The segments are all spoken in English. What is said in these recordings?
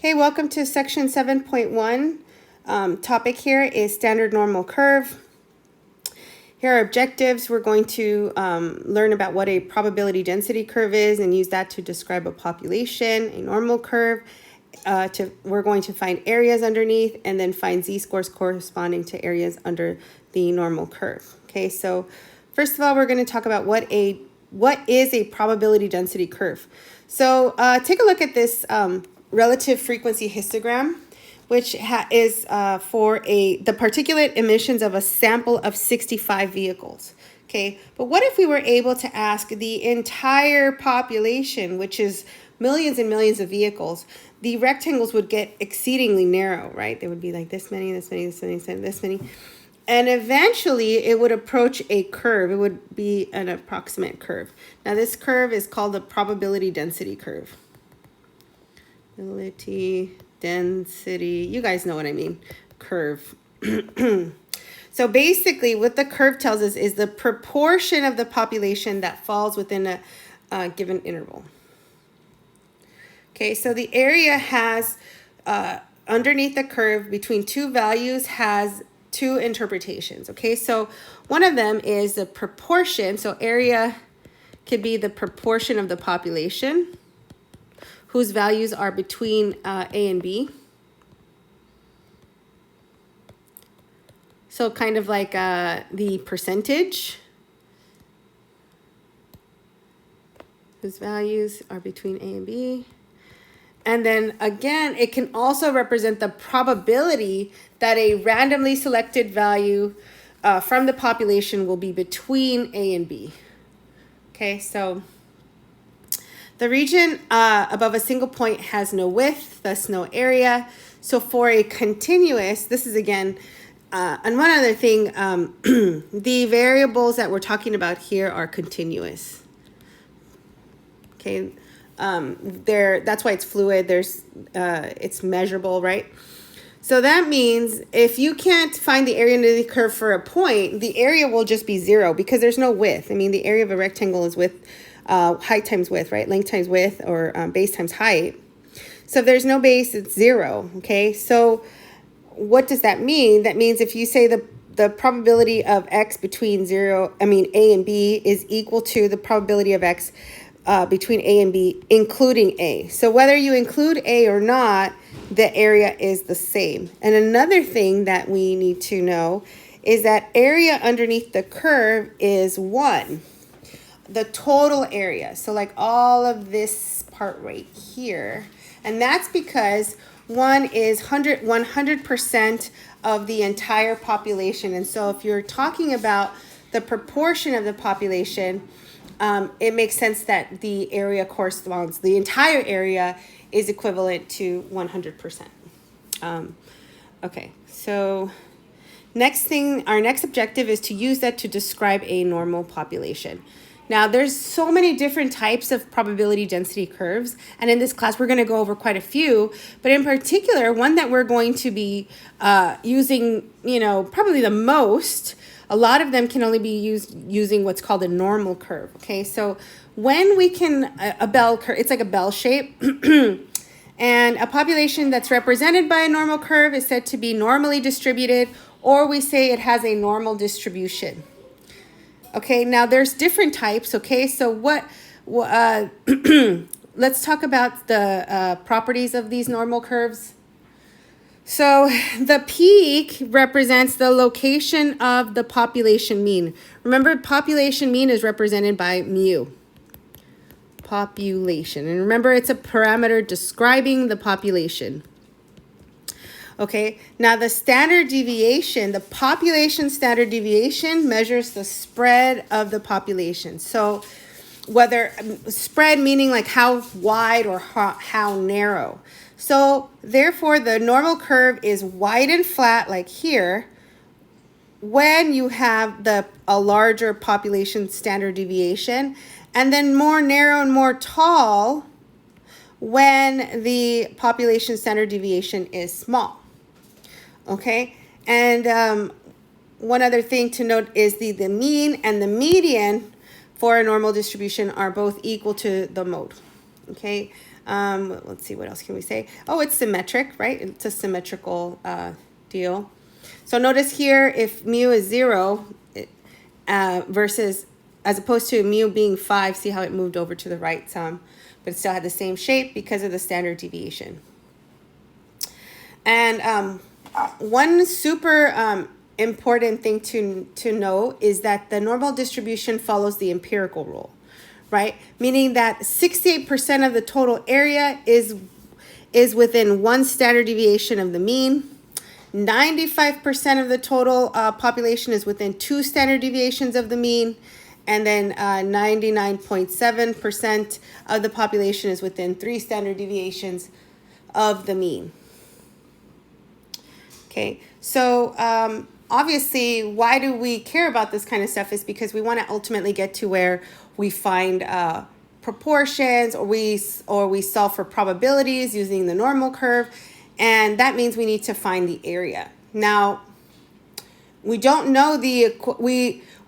Hey, welcome to section 7.1. Topic here is standard normal curve. Here are objectives. We're going to learn about what a probability density curve is and use that to describe a population, a normal curve. We're going to find areas underneath and then find z-scores corresponding to areas under the normal curve. Okay, so first of all, we're going to talk about what is a probability density curve. So take a look at this relative frequency histogram, which is for the particulate emissions of a sample of 65 vehicles. Okay, but what if we were able to ask the entire population, which is millions and millions of vehicles? The rectangles would get exceedingly narrow, right? They would be like this many, this many, this many, this many. And eventually it would approach a curve. It would be an approximate curve. Now this curve is called the probability density curve. Probability density, you guys know what I mean, curve. So basically what the curve tells us is the proportion of the population that falls within a given interval. Okay, so the area has, underneath the curve between two values has two interpretations. Okay, so one of them is the proportion. So area could be the proportion of the population whose values are between A and B. So kind of like the percentage whose values are between A and B. And then again, it can also represent the probability that a randomly selected value from the population will be between A and B. Okay, so the region above a single point has no width, thus no area. So for a continuous, this is again, and one other thing, the variables that we're talking about here are continuous. Okay. That's why it's fluid. It's measurable, right? So that means if you can't find the area under the curve for a point, the area will just be zero because there's no width. I mean, the area of a rectangle is width, height times width, right? Length times width, or base times height. So if there's no base, it's zero. Okay. So what does that mean? That means if you say the probability of x between A and B is equal to the probability of x between A and B, including A. So whether you include A or not, the area is the same. And another thing that we need to know is that area underneath the curve is 1, the total area. So like all of this part right here. And that's because 1 is 100% of the entire population. And so if you're talking about the proportion of the population, it makes sense that the area corresponds, the entire area is equivalent to 100%. Okay, so our next objective is to use that to describe a normal population. Now, there's so many different types of probability density curves, and in this class, we're going to go over quite a few, but in particular, one that we're going to be using, probably the most. A lot of them can only be used using what's called a normal curve. Okay, so when we can, a bell curve, it's like a bell shape. And a population that's represented by a normal curve is said to be normally distributed, or we say it has a normal distribution. Okay, now there's different types. Okay, so let's talk about the properties of these normal curves. So the peak represents the location of the population mean. Remember, population mean is represented by mu. Population. And remember, it's a parameter describing the population. Okay, now the standard deviation, the population standard deviation measures the spread of the population. So whether spread meaning like how wide or how narrow. So therefore, the normal curve is wide and flat like here when you have a larger population standard deviation, and then more narrow and more tall when the population standard deviation is small. Okay, and one other thing to note is the mean and the median for a normal distribution are both equal to the mode. Okay, Let's see, what else can we say? Oh, it's symmetric, right? It's a symmetrical deal. So notice here, if mu is 0 versus, as opposed to mu being 5, see how it moved over to the right some, but it still had the same shape because of the standard deviation. And one super important thing to know is that the normal distribution follows the empirical rule, right? Meaning that 68% of the total area is within one standard deviation of the mean. 95% of the total population is within 2 standard deviations of the mean. And then 99.7% of the population is within 3 standard deviations of the mean. Okay, so obviously, why do we care about this kind of stuff is because we want to ultimately get to where we find proportions, or we solve for probabilities using the normal curve, and that means we need to find the area. Now, we don't know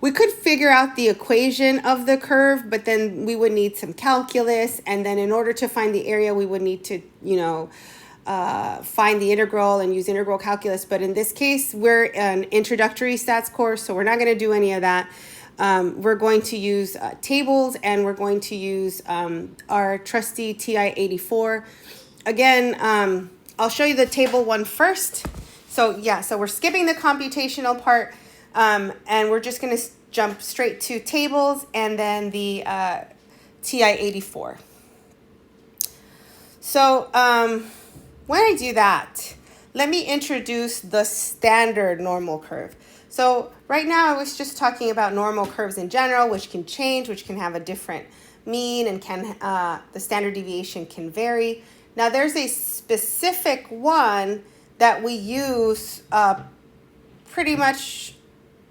we could figure out the equation of the curve, but then we would need some calculus, and then in order to find the area, we would need to, find the integral and use integral calculus. But in this case, we're an introductory stats course, so we're not going to do any of that. We're going to use tables, and we're going to use our trusty TI-84. Again, I'll show you the table one first. So yeah, so we're skipping the computational part, and we're just going to jump straight to tables and then the TI-84. So when I do that, let me introduce the standard normal curve. So right now I was just talking about normal curves in general, which can change, which can have a different mean, and the standard deviation can vary. Now there's a specific one that we use pretty much,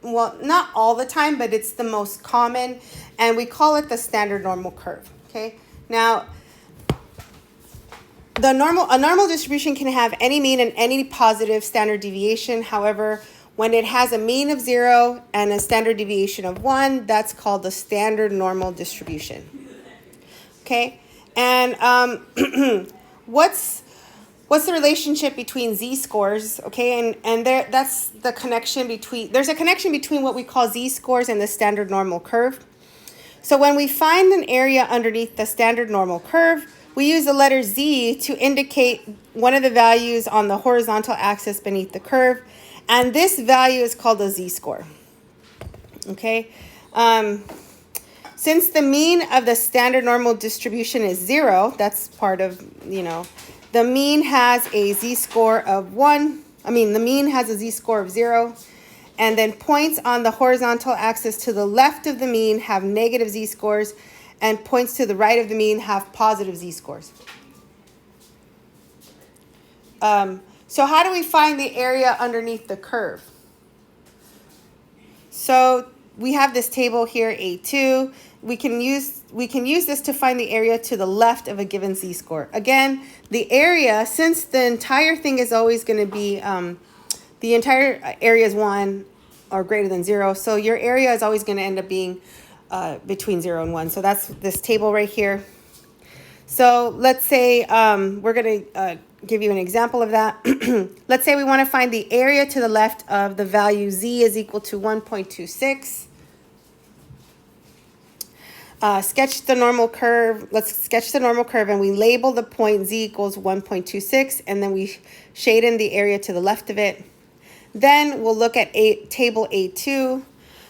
well, not all the time, but it's the most common, and we call it the standard normal curve. Okay, now a normal distribution can have any mean and any positive standard deviation. However, when it has a mean of 0 and a standard deviation of 1, that's called the standard normal distribution. Okay, and what's the relationship between z-scores? Okay, and that's the connection between, there's a connection between what we call z-scores and the standard normal curve. So when we find an area underneath the standard normal curve, we use the letter z to indicate one of the values on the horizontal axis beneath the curve, and this value is called a z-score. Okay, since the mean of the standard normal distribution is 0, that's part of, the mean has a z-score of 1. The mean has a z-score of 0, and then points on the horizontal axis to the left of the mean have negative z-scores, and points to the right of the mean have positive z-scores. So how do we find the area underneath the curve? So we have this table here, A2. We can use this to find the area to the left of a given z-score. Again, the area, since the entire thing is always going to be, the entire area is 1 or greater than 0, so your area is always going to end up being between 0 and 1. So that's this table right here. So let's say we're going to give you an example of that. Let's say we want to find the area to the left of the value z is equal to 1.26. Sketch the normal curve. Let's sketch the normal curve, and we label the point z equals 1.26, and then we shade in the area to the left of it. Then we'll look at table A2.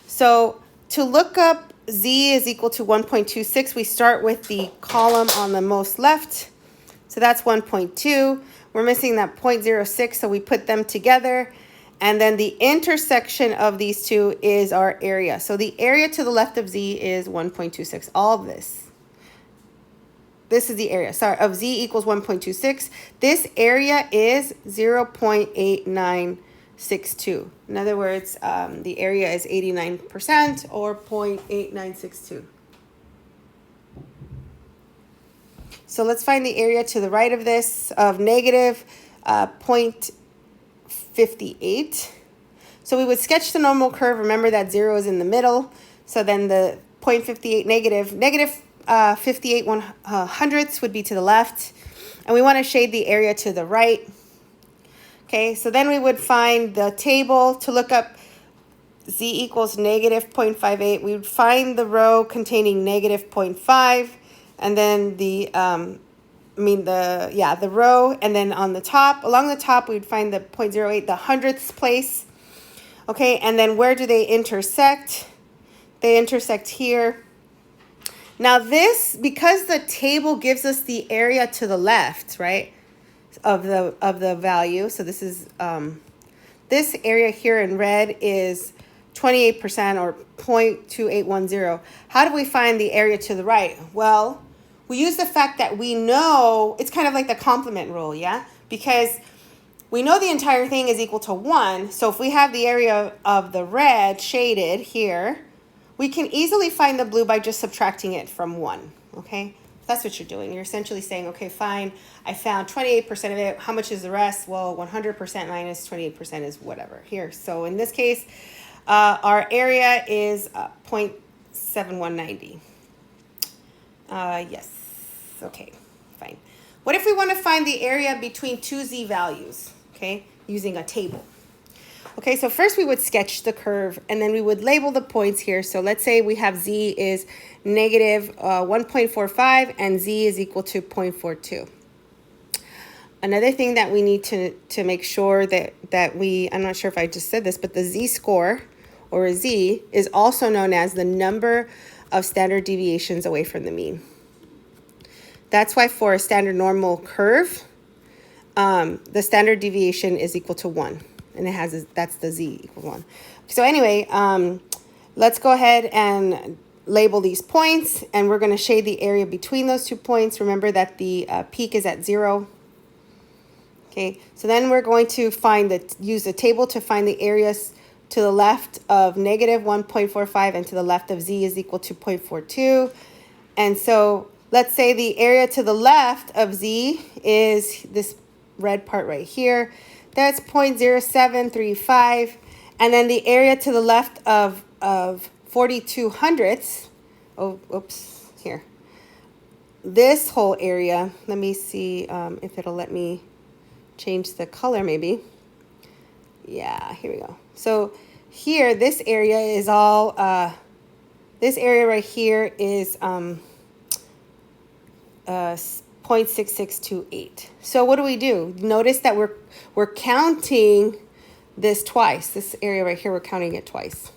So to look up z is equal to 1.26, we start with the column on the most left. So that's 1.2. We're missing that 0.06, so we put them together. And then the intersection of these two is our area. So the area to the left of z is 1.26. All of this. This is the area, of z equals 1.26. This area is 0.8962. In other words, the area is 89% or 0.8962. So let's find the area to the right of this of negative 0.58. So we would sketch the normal curve. Remember that 0 is in the middle. So then the 0.58 negative 58 100ths would be to the left. And we want to shade the area to the right. Okay, so then we would find the table to look up z equals negative 0.58. We would find the row containing negative 0.5, and then the row, and then on the top, along the top, we would find the 0.08, the hundredths place. Okay, and then where do they intersect? They intersect here. Now this, because the table gives us the area to the left, right, of the value. So this is this area here in red is 28% or 0.2810. How do we find the area to the right? Well, we use the fact that we know, it's kind of like the complement rule, yeah? Because we know the entire thing is equal to 1. So if we have the area of the red shaded here, we can easily find the blue by just subtracting it from 1, okay? That's what you're doing. You're essentially saying, okay, fine, I found 28% of it. How much is the rest? Well, 100% minus 28% is whatever here. So in this case, our area is 0.7190. Yes, okay, fine. What if we want to find the area between two z values, okay, using a table? Okay, so first we would sketch the curve, and then we would label the points here. So let's say we have z is negative 1.45 and z is equal to 0.42. Another thing that we need to make sure that we, I'm not sure if I just said this, but the z-score, or a z, is also known as the number of standard deviations away from the mean. That's why for a standard normal curve, the standard deviation is equal to 1. And it has, that's the z equals 1. So anyway, let's go ahead and label these points, and we're going to shade the area between those 2 points. Remember that the peak is at 0. Okay, so then we're going to use the table to find the areas to the left of negative 1.45 and to the left of z is equal to 0.42. And so let's say the area to the left of z is this red part right here. That's 0.0735. And then the area to the left of 42 hundredths, oh, oops, here. This whole area, let me see if it'll let me change the color maybe. Yeah, here we go. So here, this area is all, this area right here is 0.6628. So what do? Notice that we're counting this twice. This area right here, we're counting it twice.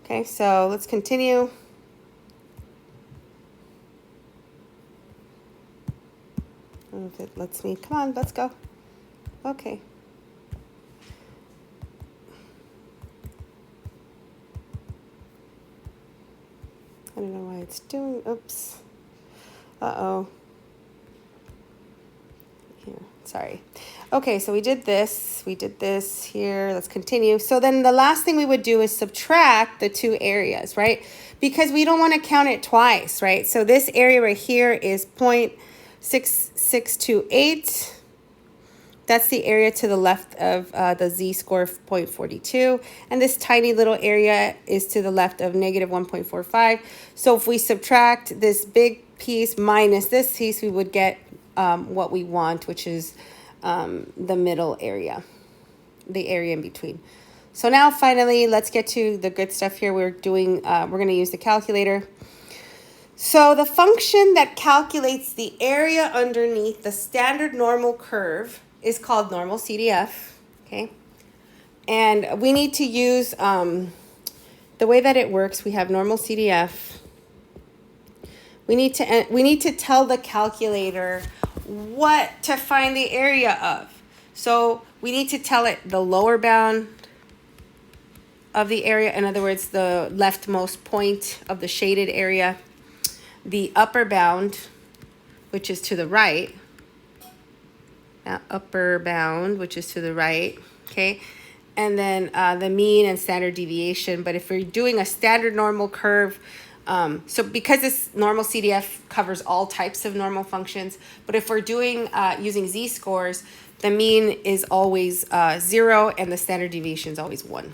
Okay, so let's continue. If it lets me, come on, let's go. Okay. I don't know why it's doing, oops. Uh-oh. Here, sorry. Okay, so we did this here. Let's continue. So then the last thing we would do is subtract the two areas, right? Because we don't want to count it twice, right? So this area right here is 0.6628. That's the area to the left of the z-score of 0.42. And this tiny little area is to the left of negative 1.45. So if we subtract this big piece minus this piece, we would get what we want, which is the middle area, the area in between. So now finally, let's get to the good stuff here. We're going to use the calculator. So the function that calculates the area underneath the standard normal curve is called normal CDF, okay? And we need to use, the way that it works, we have normal CDF. We need to tell the calculator what to find the area of. So we need to tell it the lower bound of the area, in other words, the leftmost point of the shaded area, the upper bound, which is to the right, upper bound, which is to the right, okay? And then the mean and standard deviation. But if we're doing a standard normal curve, so because this normal CDF covers all types of normal functions, but if we're doing using z-scores, the mean is always 0 and the standard deviation is always 1.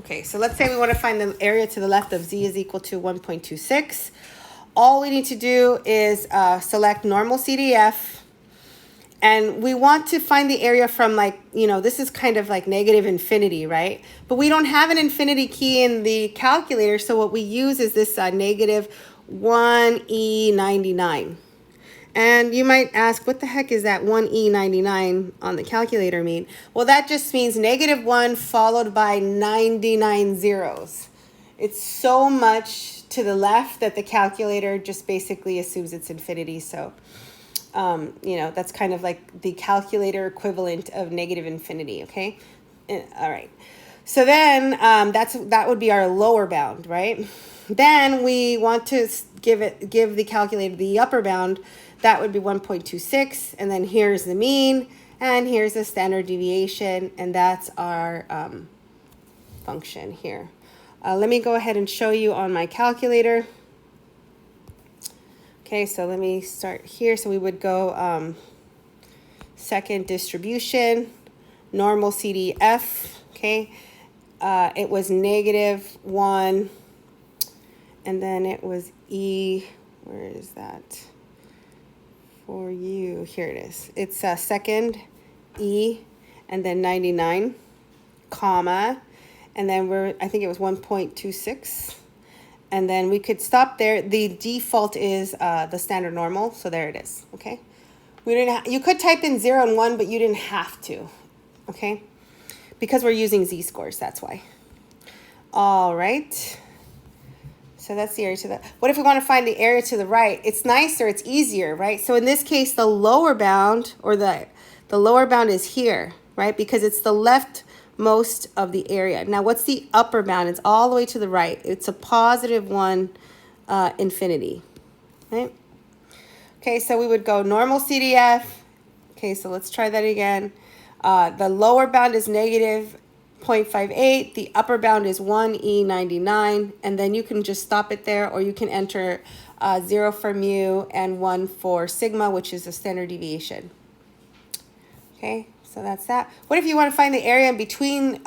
Okay, so let's say we want to find the area to the left of z is equal to 1.26. All we need to do is select normal CDF. And we want to find the area from, like, you know, this is kind of like negative infinity, right? But we don't have an infinity key in the calculator, so what we use is this negative 1e99. And you might ask, what the heck is that 1e99 on the calculator mean? Well, that just means negative 1 followed by 99 zeros. It's so much to the left that the calculator just basically assumes it's infinity, so... you know, that's kind of like the calculator equivalent of negative infinity, okay? All right. So then that would be our lower bound, right? Then we want to give the calculator the upper bound. That would be 1.26, and then here's the mean, and here's the standard deviation, and that's our function here. Let me go ahead and show you on my calculator. Okay, so let me start here. So we would go second distribution, normal CDF, okay? It was negative 1, and then it was E, where is that? For you, here it is. It's second E, and then 99, comma, and then I think it was 1.26. And then we could stop there. The default is the standard normal, so there it is, okay? You could type in 0 and 1, but you didn't have to, okay? Because we're using z-scores, that's why. All right. So that's the area to the... What if we want to find the area to the right? It's nicer, it's easier, right? So in this case, the lower bound, or the lower bound is here, right? Because it's the left most of the area. Now, what's the upper bound? It's all the way to the right. It's a positive 1 infinity, right? Okay, so we would go normal CDF. Okay, so let's try that again. The lower bound is negative 0.58. The upper bound is 1e99. And then you can just stop it there, or you can enter 0 for mu and 1 for sigma, which is the standard deviation. Okay. So that's that. What if you want to find the area in between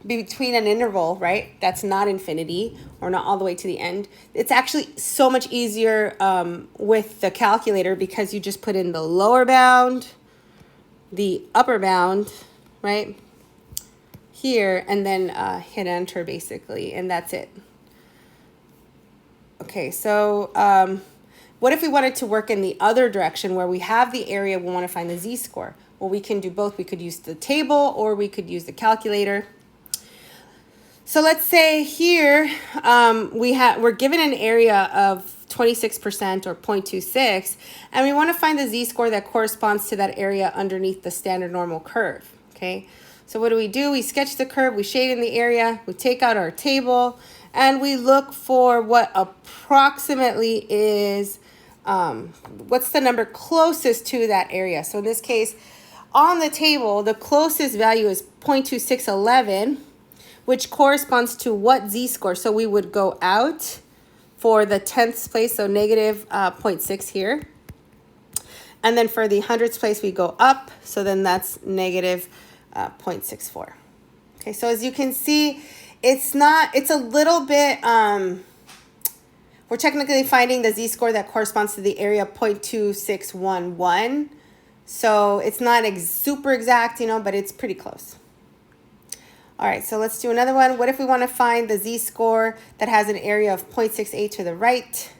between an interval, right? That's not infinity or not all the way to the end. It's actually so much easier with the calculator, because you just put in the lower bound, the upper bound, right? Here, and then hit enter basically, and that's it. Okay, so what if we wanted to work in the other direction where we have the area, we want to find the z-score? Well, we can do both. We could use the table, or we could use the calculator. So let's say here we're given an area of 26% or 0.26, and we want to find the z-score that corresponds to that area underneath the standard normal curve, okay? So what do? We sketch the curve, we shade in the area, we take out our table, and we look for what approximately is, what's the number closest to that area. So in this case, on the table, the closest value is 0.2611, which corresponds to what z-score? So we would go out for the 10th place, so negative 0.6 here. And then for the 100th place, we go up, so then that's negative 0.64. Okay, so as you can see, it's a little bit, we're technically finding the z-score that corresponds to the area 0.2611. So it's not super exact, you know, but it's pretty close. All right, so let's do another one. What if we want to find the z-score that has an area of 0.68 to the right?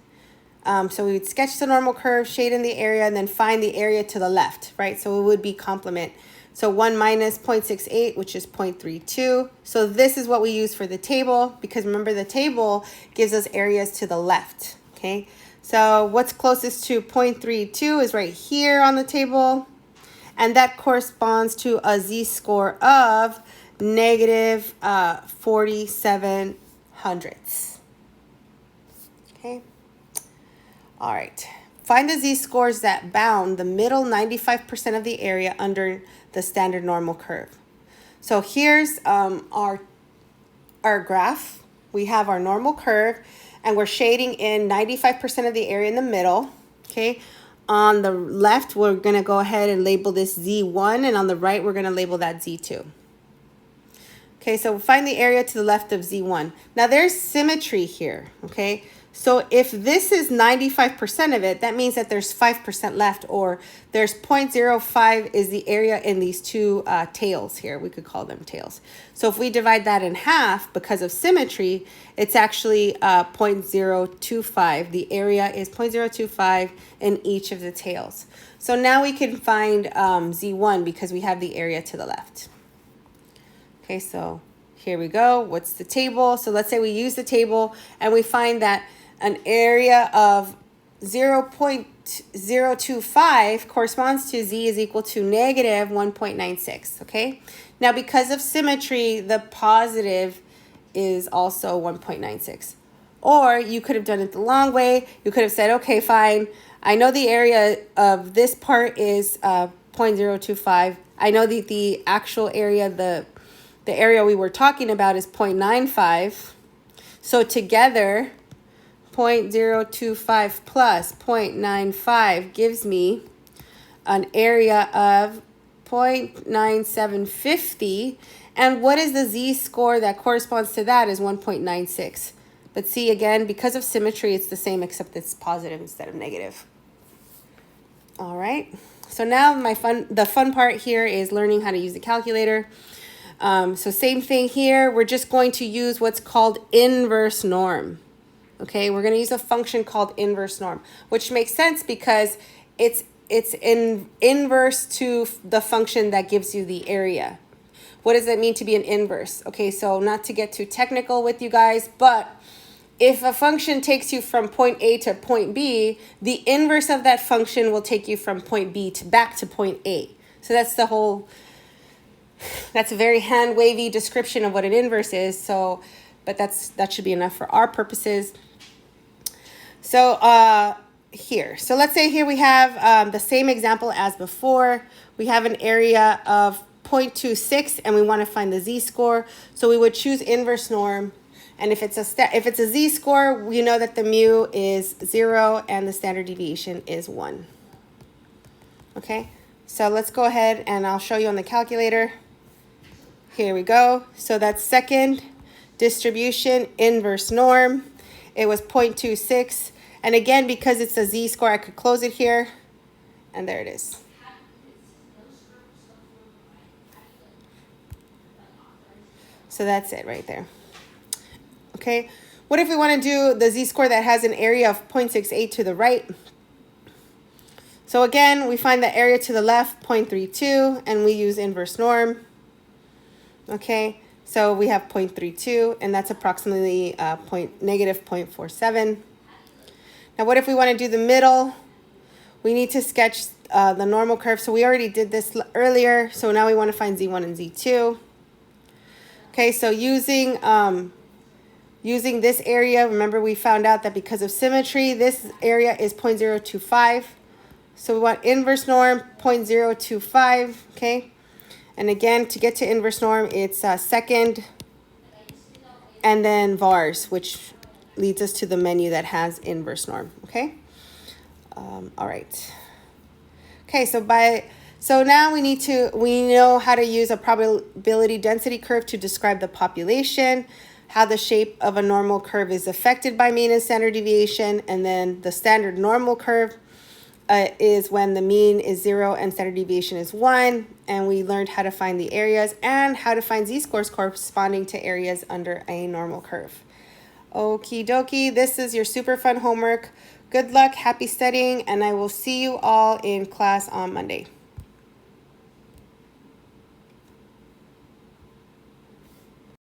So we would sketch the normal curve, shade in the area, and then find the area to the left, right? So it would be complement. So 1 minus 0.68, which is 0.32. So this is what we use for the table, because remember, the table gives us areas to the left, okay? So what's closest to 0.32 is right here on the table, and that corresponds to a z-score of negative 47 hundredths. Okay. All right. Find the z-scores that bound the middle 95% of the area under the standard normal curve. So here's our graph. We have our normal curve, and we're shading in 95% of the area in the middle, okay? On the left, we're going to go ahead and label this Z1, and on the right, we're going to label that Z2. Okay, so find the area to the left of Z1. Now there's symmetry here, okay? So if this is 95% of it, that means that there's 5% left, or there's 0.05 is the area in these two tails here. We could call them tails. So if we divide that in half because of symmetry, it's actually 0.025. The area is 0.025 in each of the tails. So now we can find Z1 because we have the area to the left. Okay, so here we go. What's the table? So let's say we use the table and we find that an area of 0.025 corresponds to Z is equal to negative 1.96, okay? Now, because of symmetry, the positive is also 1.96. Or you could have done it the long way. You could have said, okay, fine. I know the area of this part is 0.025. I know the actual area, the area we were talking about is 0.95. So together, 0.025 plus 0.95 gives me an area of 0.9750. And what is the z-score that corresponds to that is 1.96. But see, again, because of symmetry, it's the same except it's positive instead of negative. All right. So now the fun part here is learning how to use the calculator. So same thing here. We're just going to use what's called inverse norm. Okay, we're going to use a function called inverse norm, which makes sense because it's inverse to the function that gives you the area. What does it mean to be an inverse? Okay, so not to get too technical with you guys, but if a function takes you from point A to point B, the inverse of that function will take you from point B to back to point A. So that's a very hand-wavy description of what an inverse is. So, but that should be enough for our purposes. So here, so let's say here we have the same example as before. We have an area of 0.26 and we want to find the z-score. So we would choose inverse norm. And if it's a z-score, we know that the mu is 0 and the standard deviation is 1. Okay, so let's go ahead and I'll show you on the calculator. Here we go. So that's second distribution inverse norm. It was 0.26. And again, because it's a z-score, I could close it here. And there it is. So that's it right there. Okay. What if we want to do the z-score that has an area of 0.68 to the right? So again, we find the area to the left, 0.32, and we use inverse norm. Okay. So we have 0.32, and that's approximately negative 0.47. Now, what if we want to do the middle? We need to sketch the normal curve. So we already did this earlier. So now we want to find Z1 and Z2. Okay, so using this area, remember we found out that because of symmetry, this area is 0.025. So we want inverse norm 0.025, okay? And again, to get to inverse norm, it's second and then vars, which leads us to the menu that has inverse norm, okay? All right. Okay, so now we know how to use a probability density curve to describe the population, how the shape of a normal curve is affected by mean and standard deviation, and then the standard normal curve is when the mean is 0 and standard deviation is 1, and we learned how to find the areas and how to find z-scores corresponding to areas under a normal curve. Okie dokie, this is your super fun homework. Good luck, happy studying, and I will see you all in class on Monday.